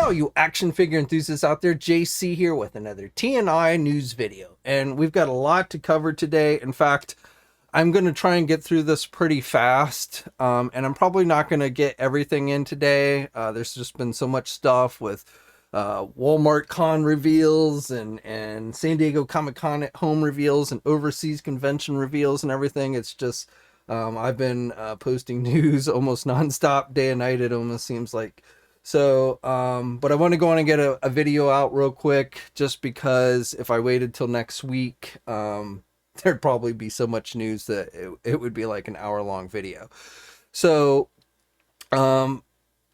all you action figure enthusiasts out there, JC here with another TNI news video. And we've got a lot to cover today. In fact, I'm going to try and get through this pretty fast. And I'm probably not going to get everything in today. There's just been so much stuff with Walmart Con reveals and San Diego Comic-Con at home reveals and overseas convention reveals and everything. It's just, I've been posting news almost nonstop, day and night, it almost seems like. So, but I want to go on and get a video out real quick, just because if I waited till next week, there'd probably be so much news that it would be like an hour-long video. So,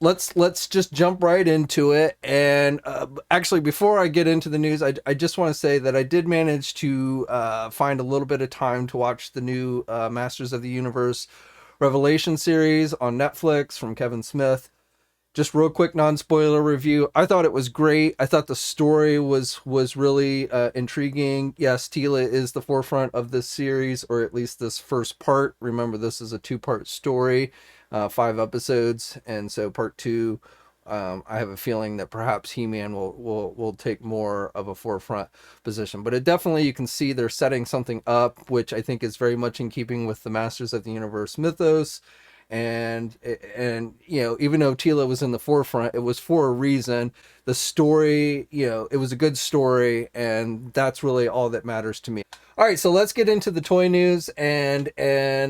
let's just jump right into it. And actually, before I get into the news, I just want to say that I did manage to find a little bit of time to watch the new Masters of the Universe Revelation series on Netflix from Kevin Smith. Just real quick non-spoiler review. I thought it was great. I thought the story was really intriguing. Yes, Teela is the forefront of this series, or at least this first part. Remember, this is a two-part story, 5 episodes, and so part 2, I have a feeling that perhaps He-Man will take more of a forefront position. But it definitely, you can see they're setting something up, which I think is very much in keeping with the Masters of the Universe mythos. And you know, even though Teela was in the forefront, it was for a reason. The story, you know, it was a good story, and that's really all that matters to me. All right, so let's get into the toy news, and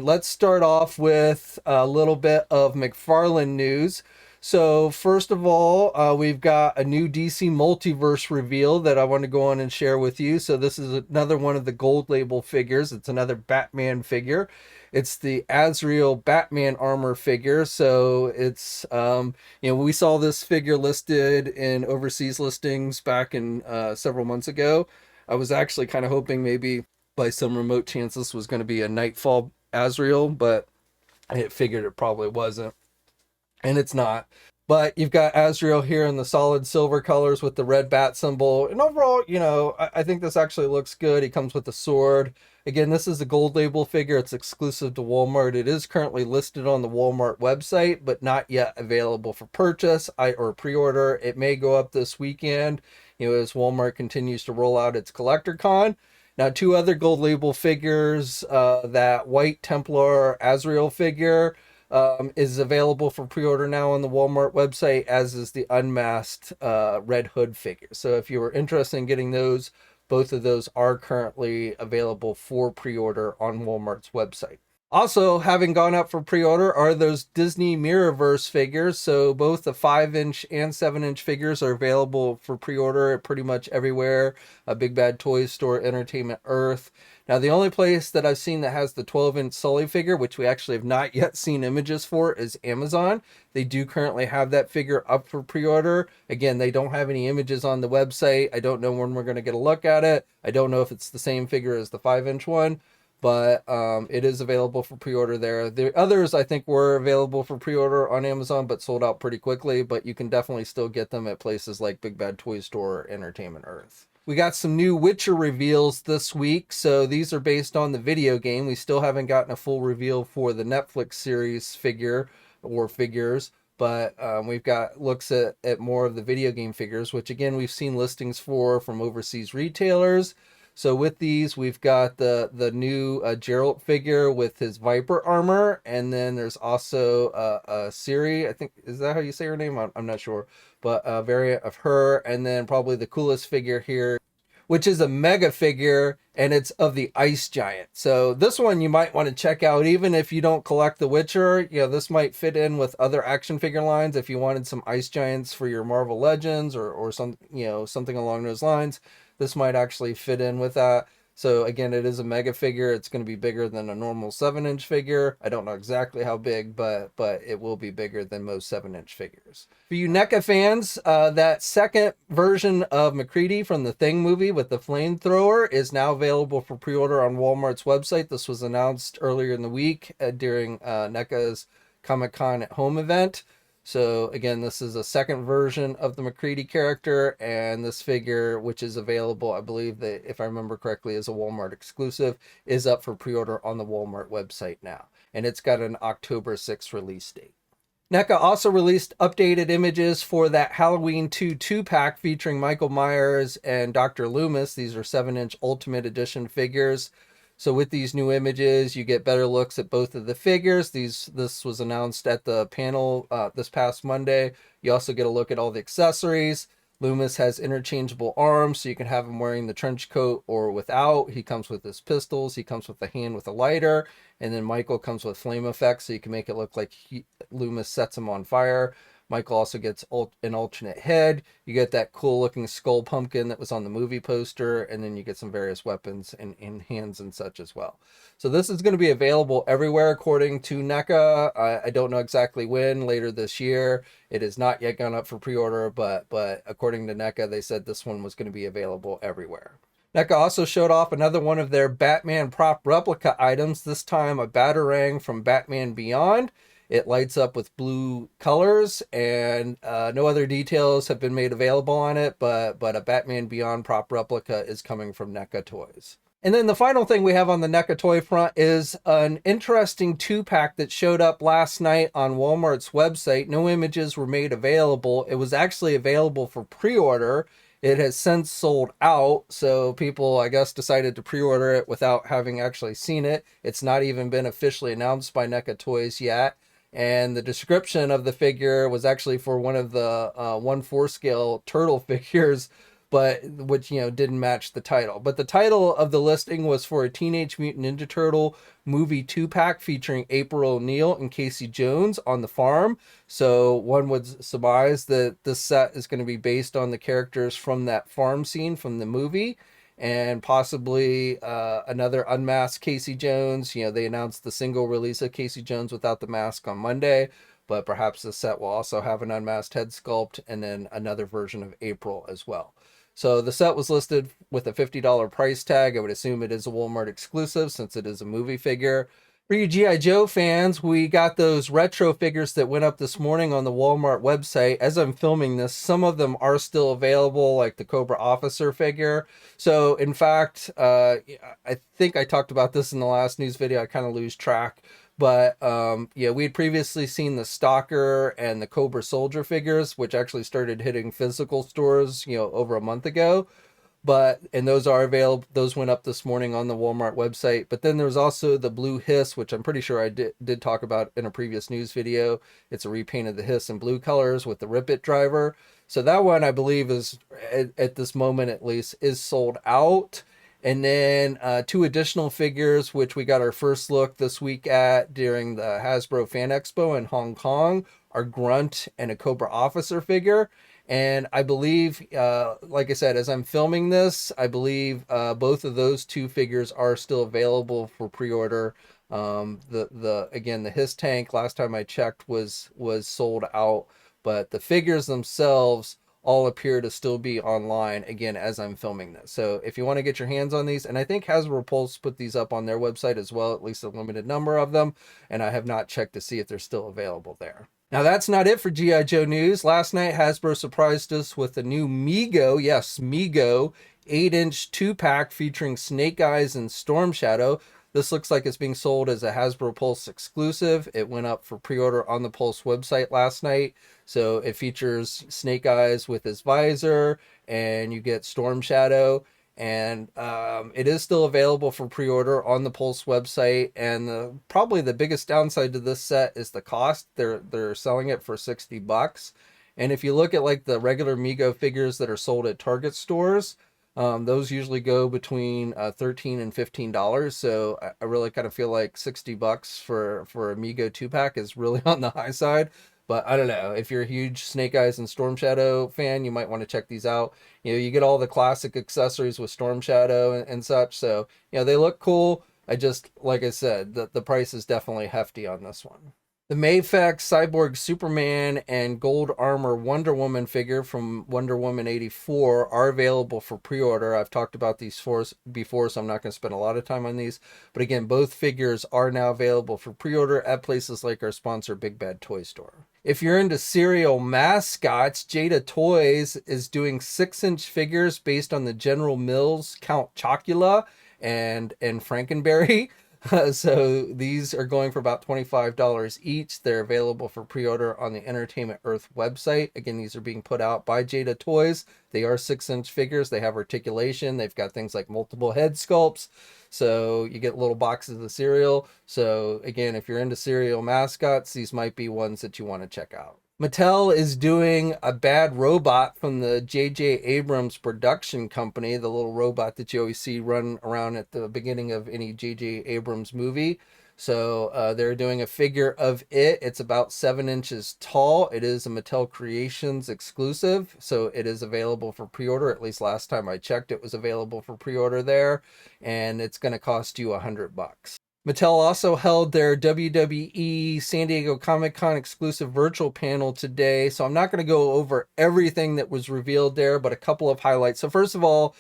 let's start off with a little bit of McFarlane news. So first of all, we've got a new DC Multiverse reveal that I want to go on and share with you. So this is another one of the gold label figures. It's another Batman figure. It's the Azrael Batman armor figure. So it's, you know, we saw this figure listed in overseas listings back in several months ago. I was actually kind of hoping maybe by some remote chance this was going to be a Nightfall Azrael, but I figured it probably wasn't. And it's not. But you've got Azrael here in the solid silver colors with the red bat symbol. And overall, you know, I think this actually looks good. He comes with a sword. Again, this is a gold label figure. It's exclusive to Walmart. It is currently listed on the Walmart website, but not yet available for purchase or pre-order. It may go up this weekend, you know, as Walmart continues to roll out its Collector Con. Now, 2 other gold label figures, that White Templar Azrael figure, is available for pre-order now on the Walmart website, as is the unmasked Red Hood figure. So if you were interested in getting those, both of those are currently available for pre-order on Walmart's website. Also, having gone up for pre-order are those Disney Mirrorverse figures. So both the 5-inch and 7-inch figures are available for pre-order pretty much everywhere. Big Bad Toy Store, Entertainment Earth. Now, the only place that I've seen that has the 12-inch Sully figure, which we actually have not yet seen images for, is Amazon. They do currently have that figure up for pre-order. Again, they don't have any images on the website. I don't know when we're going to get a look at it. I don't know if it's the same figure as the 5-inch one, but it is available for pre-order there. The others, I think, were available for pre-order on Amazon, but sold out pretty quickly. But you can definitely still get them at places like Big Bad Toy Store or Entertainment Earth. We got some new Witcher reveals this week. So these are based on the video game. We still haven't gotten a full reveal for the Netflix series figure or figures, but we've got looks at more of the video game figures, which again, we've seen listings for from overseas retailers. So with these, we've got the new Geralt figure with his Viper armor, and then there's also a Ciri, I think, is that how you say her name? I'm not sure, but a variant of her, and then probably the coolest figure here, which is a mega figure, and it's of the Ice Giant. So this one you might want to check out, even if you don't collect The Witcher. You know, this might fit in with other action figure lines if you wanted some Ice Giants for your Marvel Legends or some, you know, something along those lines. This might actually fit in with that. So again, it is a mega figure. It's going to be bigger than a normal 7-inch figure. I don't know exactly how big, but it will be bigger than most 7-inch figures. For you NECA fans, that second version of MacReady from the Thing movie with the flamethrower is now available for pre-order on Walmart's website. This was announced earlier in the week during NECA's Comic-Con at Home event. So again, this is a second version of the MacReady character, and this figure, which is available, I believe that if I remember correctly, is a Walmart exclusive, is up for pre-order on the Walmart website now. And it's got an October 6th release date. NECA also released updated images for that Halloween 2 2-pack featuring Michael Myers and Dr. Loomis. These are 7-inch Ultimate Edition figures. So with these new images, you get better looks at both of the figures. This was announced at the panel this past Monday. You also get a look at all the accessories. Loomis has interchangeable arms, so you can have him wearing the trench coat or without. He comes with his pistols. He comes with a hand with a lighter. And then Michael comes with flame effects, so you can make it look like Loomis sets him on fire. Michael also gets an alternate head. You get that cool looking skull pumpkin that was on the movie poster, and then you get some various weapons and hands and such as well. So this is going to be available everywhere according to NECA. I don't know exactly when, later this year. It is not yet gone up for pre-order, but according to NECA, they said this one was going to be available everywhere. NECA also showed off another one of their Batman prop replica items, this time a Batarang from Batman Beyond. It lights up with blue colors, and no other details have been made available on it, but a Batman Beyond prop replica is coming from NECA Toys. And then the final thing we have on the NECA toy front is an interesting 2-pack that showed up last night on Walmart's website. No images were made available. It was actually available for pre-order. It has since sold out, so people, I guess, decided to pre-order it without having actually seen it. It's not even been officially announced by NECA Toys yet. And the description of the figure was actually for one of the 1/4 scale turtle figures, but which, didn't match the title. But the title of the listing was for a Teenage Mutant Ninja Turtle movie 2-pack featuring April O'Neil and Casey Jones on the farm. So one would surmise that this set is going to be based on the characters from that farm scene from the movie, and possibly another unmasked Casey Jones. They announced the single release of Casey Jones without the mask on Monday, but perhaps the set will also have an unmasked head sculpt and then another version of April as well. So the set was listed with a $50 price tag. I would assume it is a Walmart exclusive since it is a movie figure. For you G.I. Joe fans, we got those retro figures that went up this morning on the Walmart website. As I'm filming this, some of them are still available, like the Cobra Officer figure. So, in fact, I think I talked about this in the last news video. I kind of lose track. But, we had previously seen the Stalker and the Cobra Soldier figures, which actually started hitting physical stores, over a month ago. And those are available. Those went up this morning on the Walmart website. But then there's also the Blue Hiss, which I'm pretty sure I did talk about in a previous news video. It's a repaint of the Hiss in blue colors with the Rip It driver. So that one, I believe, is at this moment at least, is sold out. And then 2 additional figures, which we got our first look this week at during the Hasbro Fan Expo in Hong Kong, are Grunt and a Cobra Officer figure. And I believe, like I said, as I'm filming this, I believe both of those 2 figures are still available for pre-order. Again, the Hiss tank, last time I checked, was sold out, but the figures themselves all appear to still be online, again, as I'm filming this. So if you want to get your hands on these, and I think Hasbro Pulse put these up on their website as well, at least a limited number of them, and I have not checked to see if they're still available there. Now, that's not it for G.I. Joe news. Last night, Hasbro surprised us with a new MEGO, yes, MEGO, 8-inch 2-pack featuring Snake Eyes and Storm Shadow. This looks like it's being sold as a Hasbro Pulse exclusive. It went up for pre-order on the Pulse website last night. So it features Snake Eyes with his visor, and you get Storm Shadow. And it is still available for pre-order on the Pulse website. And probably the biggest downside to this set is the cost. They're selling it for $60. And if you look at like the regular MEGO figures that are sold at Target stores, those usually go between $13 and $15. So I really kind of feel like $60 for a MEGO 2-pack is really on the high side. But I don't know, if you're a huge Snake Eyes and Storm Shadow fan, you might want to check these out. You get all the classic accessories with Storm Shadow and such. So, they look cool. Like I said, the price is definitely hefty on this one. The MAFEX Cyborg Superman and Gold Armor Wonder Woman figure from Wonder Woman 84 are available for pre-order. I've talked about these before, so I'm not going to spend a lot of time on these. But again, both figures are now available for pre-order at places like our sponsor, Big Bad Toy Store. If you're into cereal mascots, Jada Toys is doing 6-inch figures based on the General Mills Count Chocula and Frankenberry. So these are going for about $25 each. They're available for pre-order on the Entertainment Earth website. Again, these are being put out by Jada Toys. They are 6-inch figures. They have articulation. They've got things like multiple head sculpts. So you get little boxes of cereal. So again, if you're into cereal mascots, these might be ones that you want to check out. Mattel is doing a bad robot from the J.J. Abrams production company, the little robot that you always see run around at the beginning of any J.J. Abrams movie. So they're doing a figure of it. It's about 7 inches tall. It is a Mattel Creations exclusive, so it is available for pre-order. At least last time I checked, it was available for pre-order there, and it's going to cost you $100. Mattel also held their WWE San Diego Comic-Con exclusive virtual panel today. So I'm not going to go over everything that was revealed there, but a couple of highlights. So first of all,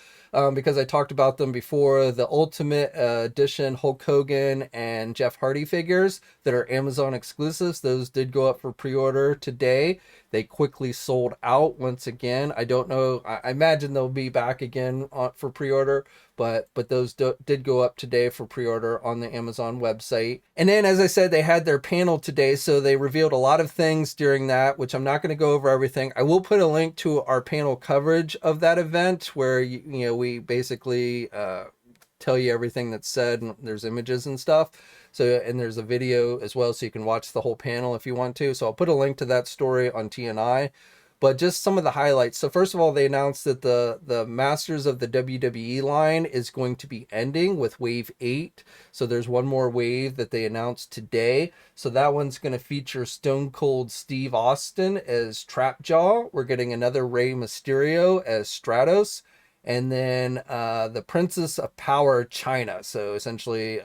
because I talked about them before, the Ultimate Edition Hulk Hogan and Jeff Hardy figures that are Amazon exclusives, those did go up for pre-order today. They quickly sold out once again. I don't know. I imagine they'll be back again for pre-order, but those did go up today for pre-order on the Amazon website. And then, as I said, they had their panel today, so they revealed a lot of things during that, which I'm not going to go over everything. I will put a link to our panel coverage of that event where we basically tell you everything that's said, and there's images and stuff. So, and there's a video as well, so you can watch the whole panel if you want to. So I'll put a link to that story on TNI. But just some of the highlights. So first of all, they announced that the Masters of the WWE line is going to be ending with Wave 8. So there's one more wave that they announced today. So that one's going to feature Stone Cold Steve Austin as Trapjaw. We're getting another Rey Mysterio as Stratos. And then the Princess of Power China. So essentially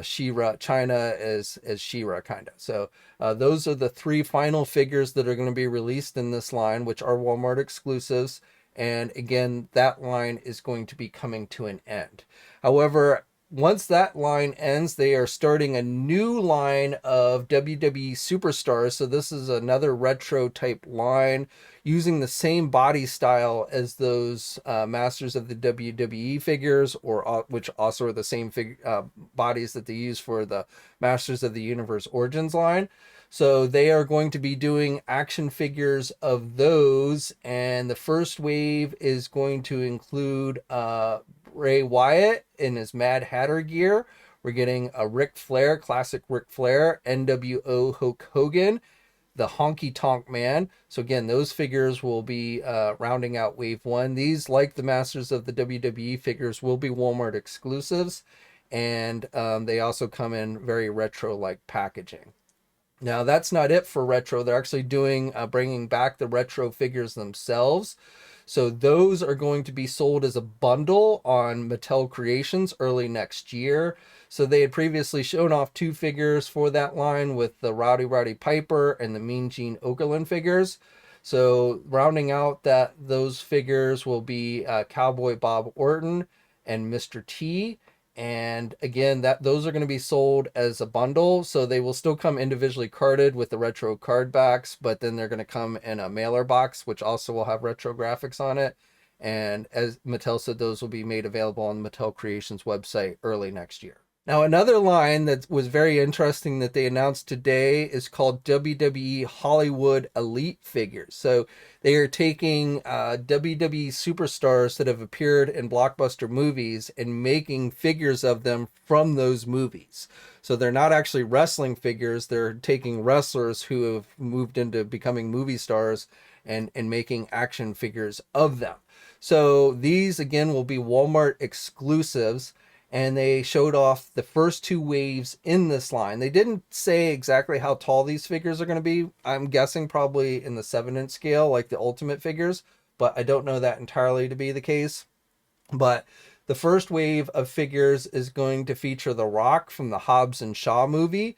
She-Ra, China as She-Ra, kind of. So those are the 3 final figures that are going to be released in this line, which are Walmart exclusives. And again, that line is going to be coming to an end. However, once that line ends, they are starting a new line of WWE superstars. So this is another retro type line using the same body style as those Masters of the WWE figures, or which also are the same bodies that they use for the Masters of the Universe Origins line. So they are going to be doing action figures of those, and the first wave is going to include Bray Wyatt in his Mad Hatter gear. We're getting a Ric Flair, classic Ric Flair, NWO Hulk Hogan, the Honky Tonk Man. So again, those figures will be rounding out Wave 1. These, like the Masters of the WWE figures, will be Walmart exclusives, and they also come in very retro-like packaging. Now, that's not it for retro. They're actually doing bringing back the retro figures themselves. So those are going to be sold as a bundle on Mattel Creations early next year. So they had previously shown off 2 figures for that line with the Rowdy Piper and the Mean Gene Okerlund figures. So rounding out those figures will be Cowboy Bob Orton and Mr. T. And again, those are going to be sold as a bundle, so they will still come individually carded with the retro card backs, but then they're going to come in a mailer box, which also will have retro graphics on it. And as Mattel said, those will be made available on the Mattel Creations website early next year. Now, another line that was very interesting that they announced today is called WWE Hollywood Elite Figures. So they are taking WWE superstars that have appeared in blockbuster movies and making figures of them from those movies. So they're not actually wrestling figures. They're taking wrestlers who have moved into becoming movie stars and making action figures of them. So these, again, will be Walmart exclusives. And they showed off the first 2 waves in this line. They didn't say exactly how tall these figures are going to be. I'm guessing probably in the 7-inch scale, like the Ultimate figures, but I don't know that entirely to be the case. But the first wave of figures is going to feature The Rock from the Hobbs and Shaw movie.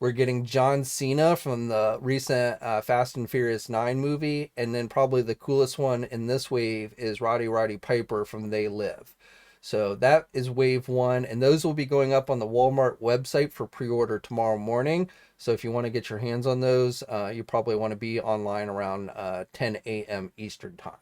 We're getting John Cena from the recent Fast and Furious 9 movie. And then probably the coolest one in this wave is Roddy Piper from They Live. So that is Wave 1, and those will be going up on the Walmart website for pre-order tomorrow morning. So if you want to get your hands on those, you probably want to be online around 10 a.m. Eastern Time.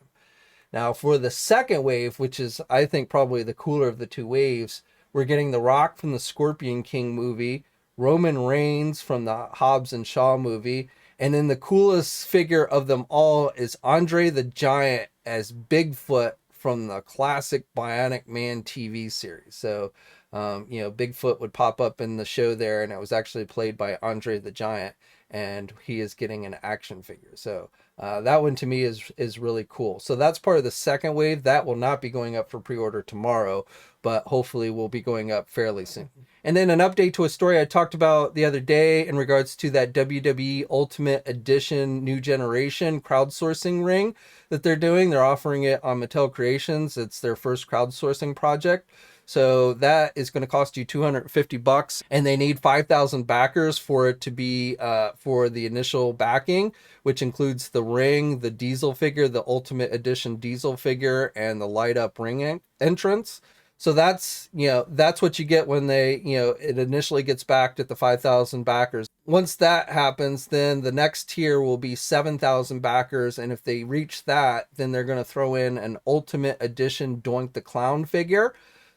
Now, for the second wave, which is, I think, probably the cooler of the 2 waves, We're getting The Rock from the Scorpion King movie, Roman Reigns from the Hobbs and Shaw movie, and then the coolest figure of them all is Andre the Giant as Bigfoot from the classic Bionic Man TV series. So, Bigfoot would pop up in the show there, and it was actually played by Andre the Giant, and he is getting an action figure. So that one to me is really cool. So that's part of the second wave. That will not be going up for pre-order tomorrow, but hopefully will be going up fairly soon. And then an update to a story I talked about the other day in regards to that WWE Ultimate Edition New Generation crowdsourcing ring that they're doing. They're offering it on Mattel Creations. It's their first crowdsourcing project. So that is going to cost you $250, and they need 5,000 backers for it to be for the initial backing, which includes the ring, the Diesel figure, the Ultimate Edition Diesel figure, and the light up ring entrance. So that's what you get when it initially gets backed at the 5,000 backers. Once that happens, then the next tier will be 7,000 backers. And if they reach that, then they're going to throw in an Ultimate Edition Doink the Clown figure.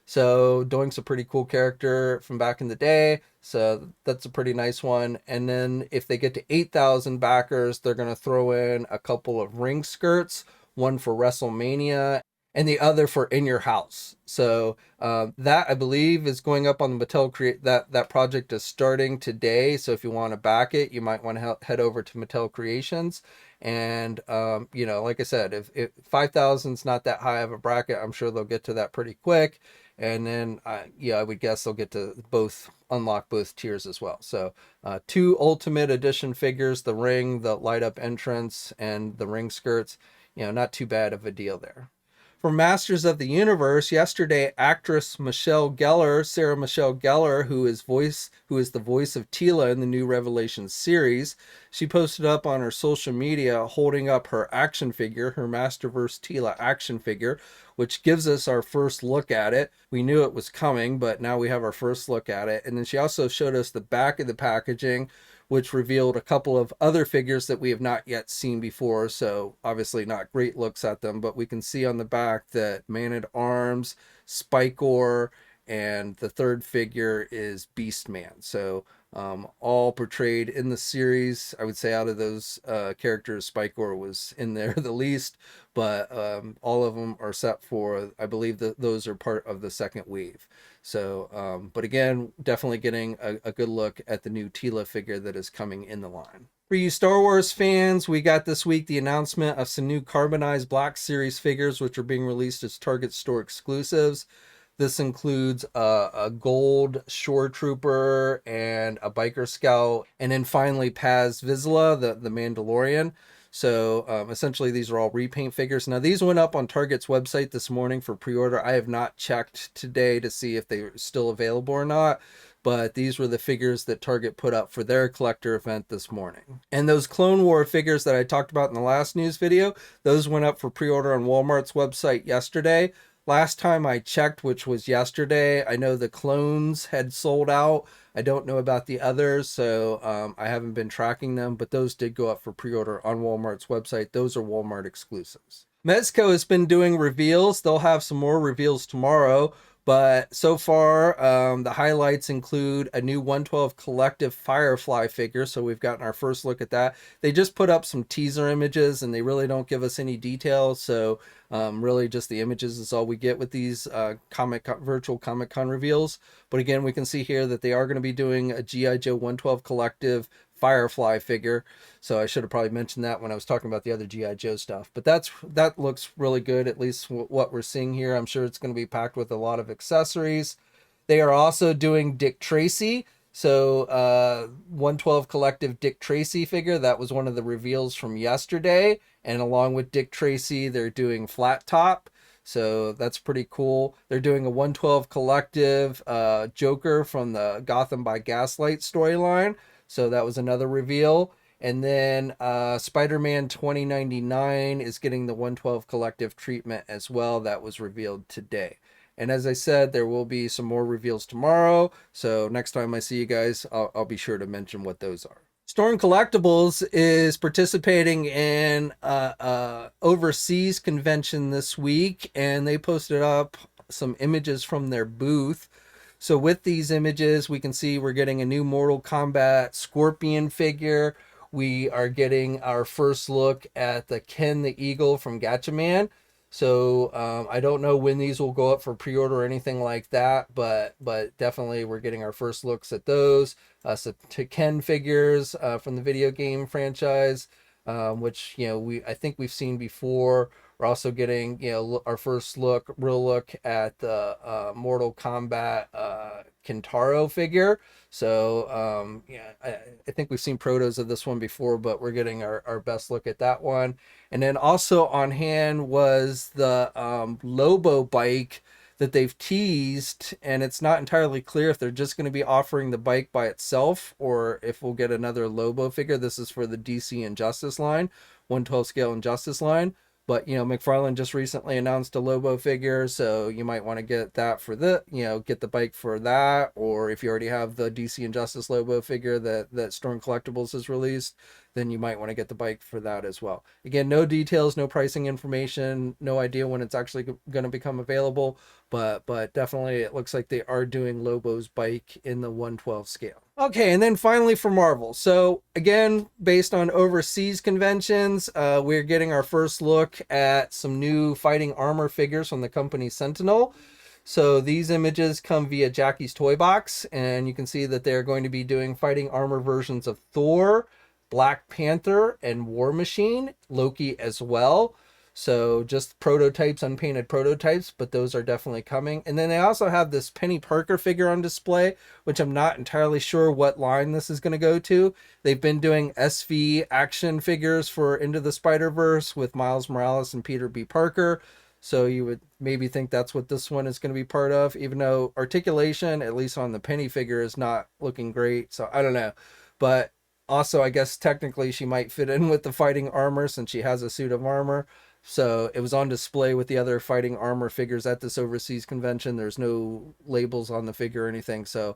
So Doink's a pretty cool character from back in the day. So that's a pretty nice one. And then if they get to 8,000 backers, they're going to throw in a couple of ring skirts, one for WrestleMania and the other for In Your House. So that I believe is going up on the Mattel that project is starting today. So if you want to back it, you might want to head over to Mattel Creations. And like I said, if 5,000 is not that high of a bracket, I'm sure they'll get to that pretty quick. And then I would guess they'll get to unlock both tiers as well. So 2 Ultimate Edition figures, the ring, the light up entrance, and the ring skirts. Not too bad of a deal there. For Masters of the Universe, yesterday, actress Sarah Michelle Gellar, who is the voice of Teela in the new Revelations series, she posted up on her social media holding up her action figure, her Masterverse Teela action figure, which gives us our first look at it. We knew it was coming, but now we have our first look at it. And then she also showed us the back of the packaging, which revealed a couple of other figures that we have not yet seen before. So obviously not great looks at them, but we can see on the back that Man-at-Arms, Spikor, and the third figure is Beastman. So all portrayed in the series. I would say out of those characters, Spikor was in there the least, but all of them are set for, I believe that those are part of the second wave. So, but again, definitely getting a good look at the new Teela figure that is coming in the line. For you Star Wars fans, we got this week the announcement of some new Carbonized Black Series figures, which are being released as Target store exclusives. This includes a gold shore trooper and a biker scout, and then finally Paz Vizsla, the Mandalorian. So essentially these are all repaint figures. Now these went up on Target's website this morning for pre-order. I have not checked today to see if they're still available or not, but these were the figures that Target put up for their collector event this morning. And those Clone War figures that I talked about in the last news video, those went up for pre-order on Walmart's website yesterday. Last time I checked, which was yesterday, I know the clones had sold out. I don't know about the others, so I haven't been tracking them, but those did go up for pre-order on Walmart's website. Those are Walmart exclusives. Mezco has been doing reveals. They'll have some more reveals tomorrow, but so far the highlights include a new 112 Collective Firefly figure, so we've gotten our first look at that. They just put up some teaser images and they really don't give us any details, so really just the images is all we get with these virtual Comic-Con reveals. But again, we can see here that they are going to be doing a G.I. Joe 112 Collective Firefly figure. So I should have probably mentioned that when I was talking about the other G.I. Joe stuff. But that looks really good, at least what we're seeing here. I'm sure it's going to be packed with a lot of accessories. They are also doing Dick Tracy. So 112 Collective Dick Tracy figure, that was one of the reveals from yesterday. And along with Dick Tracy, they're doing Flat Top. So that's pretty cool. They're doing a 112 Collective Joker from the Gotham by Gaslight storyline. So that was another reveal. And then Spider-Man 2099 is getting the 112 Collective treatment as well. That was revealed today. And as I said, there will be some more reveals tomorrow. So next time I see you guys, I'll be sure to mention what those are. Storm Collectibles is participating in overseas convention this week, and they posted up some images from their booth. So with these images, we can see we're getting a new Mortal Kombat Scorpion figure. We are getting our first look at the Ken the Eagle from Gatchaman. So I don't know when these will go up for pre-order or anything like that, but definitely we're getting our first looks at those. So to Ken figures from the video game franchise, which I think we've seen before. We're also getting our first real look at the Mortal Kombat Kintaro figure. So I think we've seen protos of this one before, but we're getting our best look at that one. And then also on hand was the Lobo bike that they've teased, and it's not entirely clear if they're just going to be offering the bike by itself or if we'll get another Lobo figure. This is for the DC Injustice line, 112 scale Injustice line. But McFarlane just recently announced a Lobo figure, so you might want to get that for get the bike for that. Or if you already have the DC Injustice Lobo figure that Storm Collectibles has released, then you might want to get the bike for that as well. Again, no details, no pricing information, no idea when it's actually going to become available, but definitely it looks like they are doing Lobo's bike in the 112 scale. Okay, and then finally for Marvel. So again, based on overseas conventions, we're getting our first look at some new fighting armor figures from the company Sentinel. So these images come via Jackie's Toy Box, and you can see that they're going to be doing fighting armor versions of Thor, Black Panther, and War Machine, Loki as well. So just prototypes, unpainted prototypes, but those are definitely coming. And then they also have this Penny Parker figure on display, which I'm not entirely sure what line this is going to go to. They've been doing SV action figures for Into the Spider-Verse with Miles Morales and Peter B. Parker. So you would maybe think that's what this one is going to be part of, even though articulation, at least on the Penny figure, is not looking great. So I don't know. But also, I guess technically she might fit in with the fighting armor since she has a suit of armor. So it was on display with the other fighting armor figures at this overseas convention. There's no labels on the figure or anything. So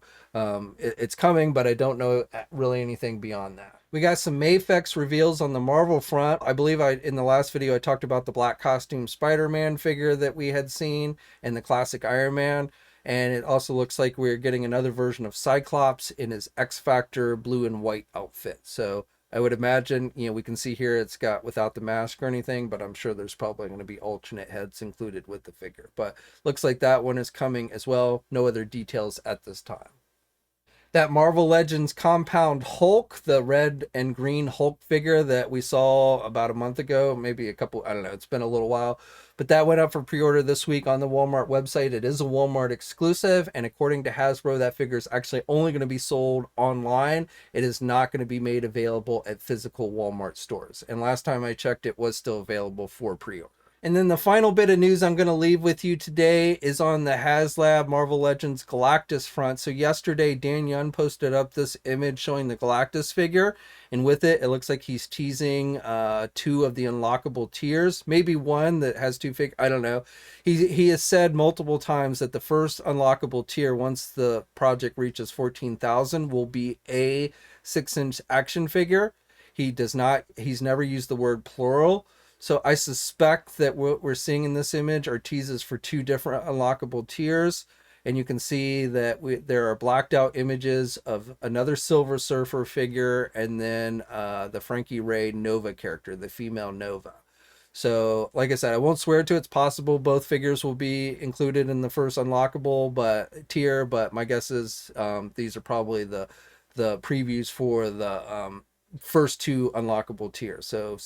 it's coming, but I don't know really anything beyond that. We got some MAFEX reveals on the Marvel front. I believe in the last video I talked about the black costume Spider-Man figure that we had seen and the classic Iron Man. And it also looks like we're getting another version of Cyclops in his X-Factor blue and white outfit. So I would imagine, we can see here it's got without the mask or anything, but I'm sure there's probably going to be alternate heads included with the figure. But looks like that one is coming as well. No other details at this time. That Marvel Legends Compound Hulk, the red and green Hulk figure that we saw about a month ago, maybe a couple, I don't know, it's been a little while, but that went up for pre-order this week on the Walmart website. It is a Walmart exclusive, and according to Hasbro, that figure is actually only going to be sold online. It is not going to be made available at physical Walmart stores. And last time I checked, it was still available for pre-order. And then the final bit of news I'm going to leave with you today is on the HasLab Marvel Legends Galactus front. So yesterday, Dan Yun posted up this image showing the Galactus figure. And with it, it looks like he's teasing 2 of the unlockable tiers. Maybe one that has 2 figures. I don't know. He has said multiple times that the first unlockable tier, once the project reaches 14,000, will be a 6-inch action figure. He's never used the word plural. So I suspect that what we're seeing in this image are teases for 2 different unlockable tiers. And you can see that there are blacked out images of another Silver Surfer figure and then the Frankie Ray Nova character, the female Nova. So like I said, I won't swear to it's possible both figures will be included in the first unlockable tier, but my guess is these are probably the previews for the first 2 unlockable tiers. So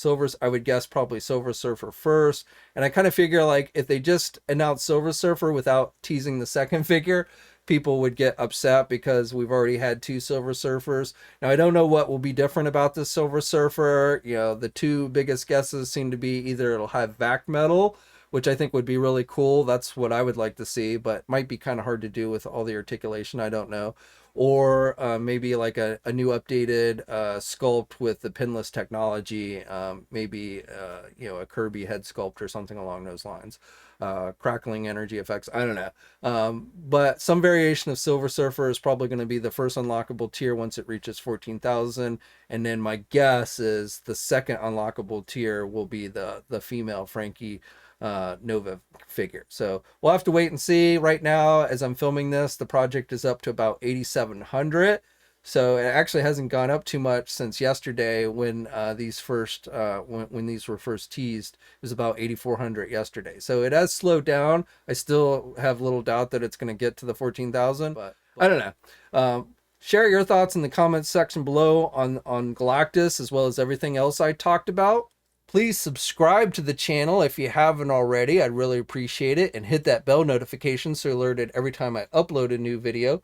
I would guess probably Silver Surfer first, and I kind of figure like if they just announced Silver Surfer without teasing the second figure, people would get upset because we've already had 2 Silver Surfers. Now I don't know what will be different about this Silver Surfer. The 2 biggest guesses seem to be either it'll have vac metal, which I think would be really cool. That's what I would like to see, but might be kind of hard to do with all the articulation. I don't know. Or maybe like a new updated sculpt with the pinless technology, maybe a Kirby head sculpt or something along those lines. Crackling energy effects, I don't know. But some variation of Silver Surfer is probably going to be the first unlockable tier once it reaches 14,000. And then my guess is the second unlockable tier will be the female Frankie Nova figure. So we'll have to wait and see. Right now, as I'm filming this, the project is up to about 8,700. So it actually hasn't gone up too much since yesterday when these when these were first teased. It was about 8,400 yesterday. So it has slowed down. I still have little doubt that it's going to get to the 14,000, but I don't know. Share your thoughts in the comments section below on Galactus, as well as everything else I talked about. Please subscribe to the channel if you haven't already. I'd really appreciate it. And hit that bell notification so you're alerted every time I upload a new video.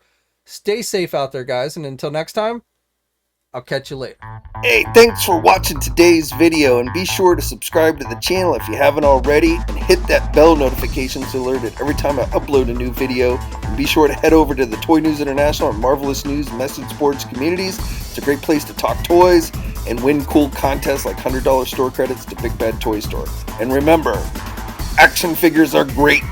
Stay safe out there, guys. And until next time, I'll catch you later. Hey, thanks for watching today's video, and be sure to subscribe to the channel if you haven't already, and hit that bell notification so you're alerted every time I upload a new video. And be sure to head over to the Toy News International and Marvelous News message boards communities. It's a great place to talk toys and win cool contests like $100 store credits to Big Bad Toy Store. And remember, action figures are great.